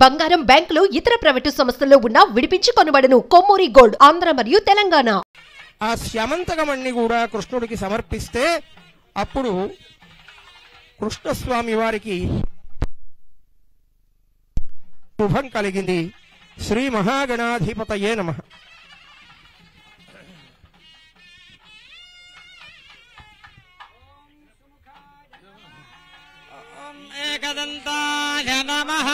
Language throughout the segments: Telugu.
బంగారం బ్యాంకులు ఇతర ప్రైవేటు సంస్థల్లో ఉన్న విడిపించి కొనబడును. కొమ్మూరి గోల్డ్, ఆంధ్ర మరియు తెలంగాణ. ఆ శ్యామంతకమణ్ణి కూడా కృష్ణుడికి సమర్పిస్తే అప్పుడు కృష్ణస్వామి వారికి శుభం కలిగింది. శ్రీ మహాగణాధిపతయే నమః. ఏకదంతాయ నమః.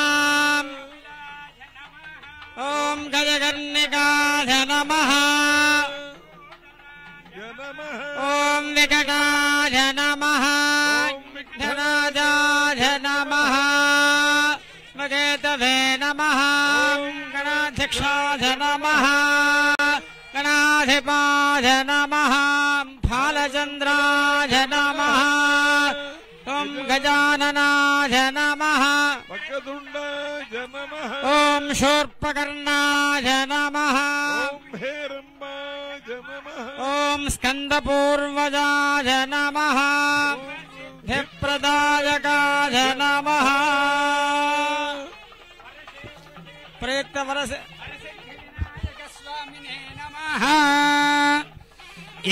ఓం గజకర్ణికాయ నమః. ఓం వికటాయ నమః. ధనాజాయ నమః. స్మగేతవే నమః. గణాధ్యక్షాయ నమః. గణాధిపాయ నమః. బాలచంద్రాయ నమః. ఓం గజాననాయ నమః. వక్రతుండాయ నమః. ఓం శూర్పకర్ణాయ నమః. ఓం హేరంబాయ నమః. ఓం స్కందపూర్వజాయ నమః. ధిప్రదాయకాయ నమః. ప్రయుక్త వరస్వామినే నమః.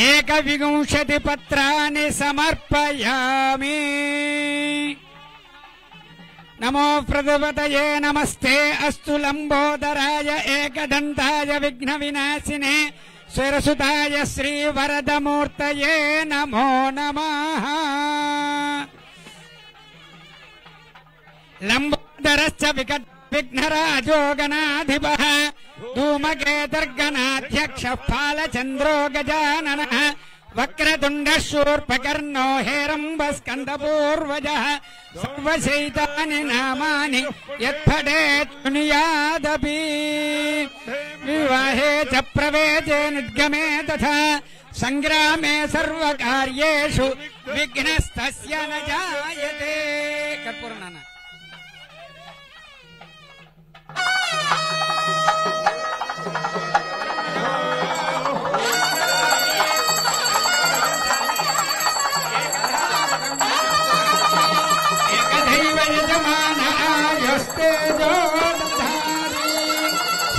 ఏకవింశతి పత్రాన్ని సమర్పయామి. నమో ప్రజపతయే నమస్తే అస్తు లంబోదరాయ ఏకదంతాయ విఘ్న వినాశినే స్వరసుతాయ శ్రీవరదమూర్తయే నమో నమః. లంబోదరశ్చ విఘ్నరాజో గణాధిపః ధూమకేతుర్గణాధ్యక్ష బాలచంద్రో గజాననః వక్రతుండ శూర్పకర్ణో హేరంబస్కందపూర్వజః సర్వశైతాని నామాని యత్పఠేత్ శృణుయాదపి. వివాహే చ ప్రవేశే నిర్గమే తథా సంగ్రామే సర్వకార్యేషు విఘ్నస్తస్య న జాయతే. కర్పూరం నాన్న.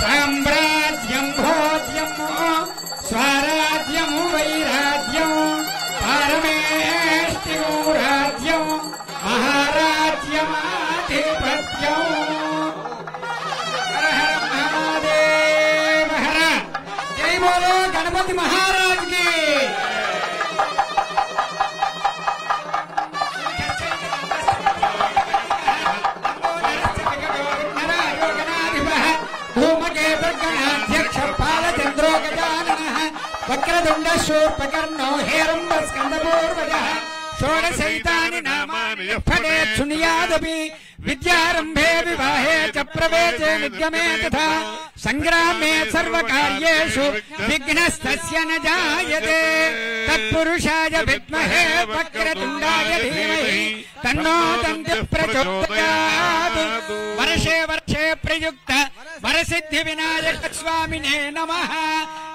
సామ్రాజ్యం భోజ్యం స్వరాజ్యం వైరాజ్యం పరమేష్టిం రాజ్యం మహారాజ్యమాధిపత్యం. హర హర మహాదేవ హర. జై బోలో గణపతి మహారాజ్ కి. ధూమకేతుర్గణాధ్యక్ష బాలచంద్రో గజాననః వక్రతుండ శూర్పకర్ణో హేరంబస్కందపూర్వజః షోడశైతాని నామాని యత్పఠేత్ శృణుయాదపి. విద్యారంభే వివాహే చ ప్రవేశే నిర్గమే తథా సంగ్రామే సర్వకార్యేషు విఘ్నస్తస్య న జాయతే. తత్పురుషాయ విద్మహే వక్రతుండాయ ధీమహి తన్నో దంతి ప్రచోదయాత్. వర్షే వర్షే ప్రయుక్త వరసిద్ధి వినాయక స్వామినే నమః.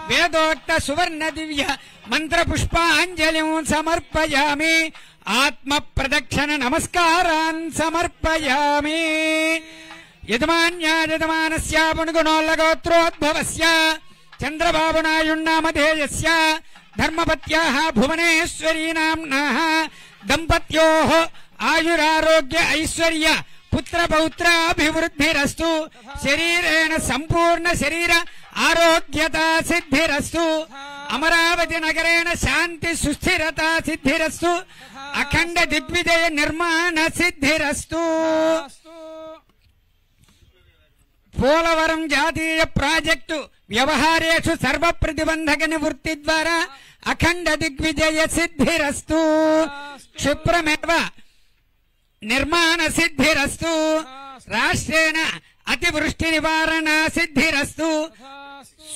వేదోక్త సువర్ణ దివ్య మంత్ర పుష్పాంజలిం సమర్పయామి. ఆత్మ ప్రదక్షిణ నమస్కారాన్ సమర్పయామి. యజమాన్యాయజమానస్య పుణ్గుణోల్లగోత్రోద్భవస్య చంద్రబాబునాయుణ్ణామధేయస్య ధర్మపత్యాః భువనేశ్వరీ నామ్నాః దంపత్యోః ఆయురారోగ్య ఐశ్వర్య పుత్రపౌత్రాభివృద్ధిరస్తు. శరీరేణ సంపూర్ణ శరీర ఆరోగ్యతా సిద్ధిరస్తు. అమరావతి నగరేణ శాంతి సుస్థిరతా సిద్ధిరస్తు. అఖండ దిగ్విజయ నిర్మాణ సిద్ధిరస్తు. పోలవరం జాతీయ ప్రాజెక్టు వ్యవహారేషు సర్వ ప్రతిబంధక నివృత్తి ద్వారా అఖండ దిగ్విజయ సిద్ధిరస్తు. క్షిప్రమేవ నిర్మాణ సిద్ధిరస్తు. రాష్ట్రేణ అతివృష్టి నివారణ సిద్ధిరస్తు.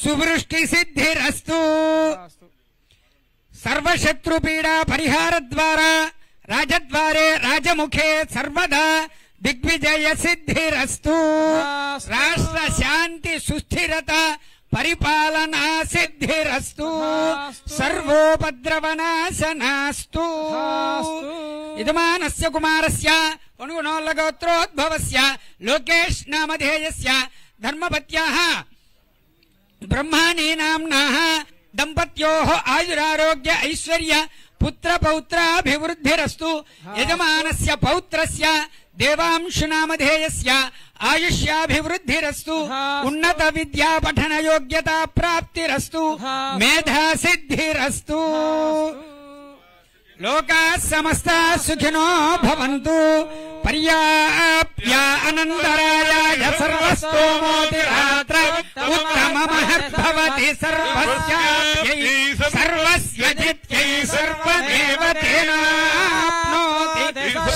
సువృష్టి సిద్ధిరస్తు. సర్వశత్రుపీడా పరిహార ద్వారా రాజద్వారే రాజముఖే సర్వదా దిగ్విజయ సిద్ధిరస్తు. రాష్ట్ర శాంతి సుస్థిరత పరిపాలనా సిద్ధిరస్తు. సర్వోపద్రవనాశనాస్తు. యజమానస్య కుమారస్య अनुगुणोल्लगोत्रोद्भवस्य लोकेश नामधेयस्य धर्मपत्याः ब्रह्माणी नाम्नाः दंपत्योः आयुरारोग्य ऐश्वर्य पुत्र पौत्राभिवृद्धिरस्तु यजमानस्य पौत्रस्य देवांशु नामधेयस्य आयुष्याभिवृद्धिरस्तु उन्नत विद्या पठन योग्यता प्राप्तिरस्तु मेधा सिद्धिरस्तु लोकाः समस्ताः सुखिनो भवन्तु पर्याप्या अनन्तरायाय सर्वस्तोमोतिरात्र उत्तममहद्भवति सर्वस्याप्यै सर्वस्य जित्यै सर्वदेवतेनाप्नोति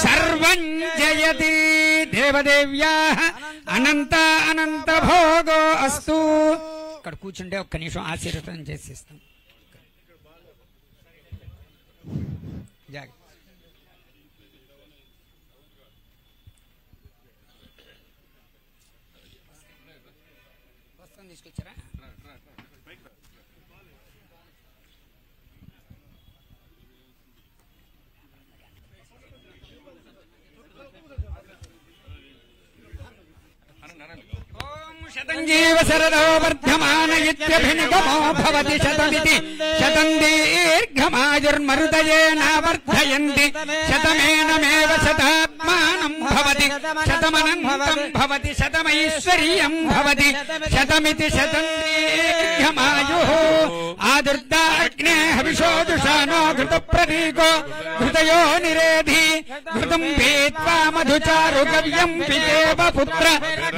सर्वं जयति దేవదేవ్యాః అనంత అనంత భోగో అస్తు. ఇక్కడ కూర్చుంటే ఒక్క నిమిషం ఆశీర్వదనం చేసిస్తాం. తీసుకొచ్చారా? शतं जीव शरदो वर्धमान इत्यभिनिगमो भवति शतमिति शतं दीर्घमायुर्मरुदयेन वर्धयन्ति शतमेनमेव शतात्मानं भवति शतमनन्तं भवति शतमैश्वर्यं भवति शतमिति शतं दीर्घमायुः आदुर्दाग्ने हविषोदुषानो घृतप्रतीको घृतयो निरेधि घृतं पीत्वा मधुचारु गव्यं पितेव पुत्र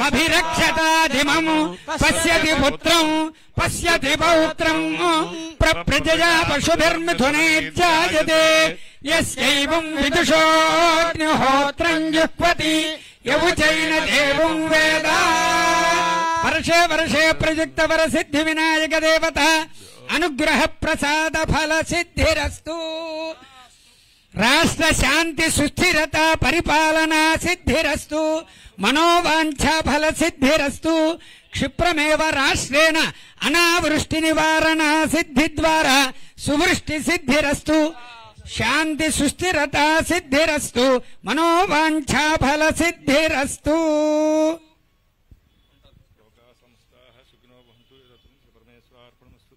अभिरक्षताधिमम् पश्यति पुत्रं पश्यति पौत्रं प्रप्रजया पशुभिर्मिथुने जायते यस्यैवं विदुषोऽग्निहोत्रं जुह्वति यवुचैन देवं वेद. वर्षे वर्षे प्रयुक्त वरसिद्धि विनायक देवता अनुग्रह प्रसाद फल सिद्धिरस्तु. राष्ट्र शांति सुस्थिरता परिपालना सिद्धिरस्तु. मनोवांछा फल सिद्धिरस्तु. क्षिप्रमेव राष्ट्रेण अनावृष्टि निवारण सिद्धि द्वारा सुवृष्टि सिद्धिरस्तु. शांति सुस्थिरता सिद्धिरस्तु. मनोवांछा फल सिद्धिरस्तु. लोकाः समस्ताः सुखिनो भवन्तु. परमेश्वरार्पणमस्तु.